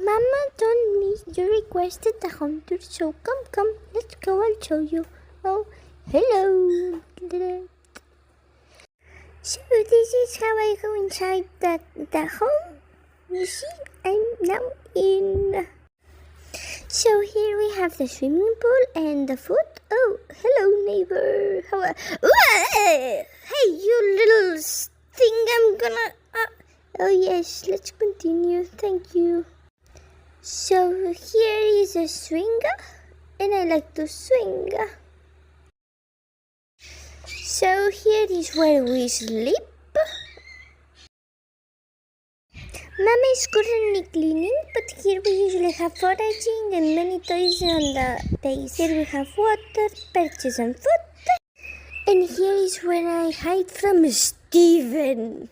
Mama told me you requested a home tour, so come, let's go, I'll show you. Oh, hello. So this is how I go inside the home. You see, I'm now in. So here we have the swimming pool and the food. Oh, hello neighbor. How are... Hey, you little thing, I'm gonna... Oh yes, let's continue, thank you. So here is a swing, and I like to swing. So here is where we sleep. Mama is currently cleaning, but here we usually have foraging and many toys on the base. Here we have water, perches and food. And here is where I hide from Steven.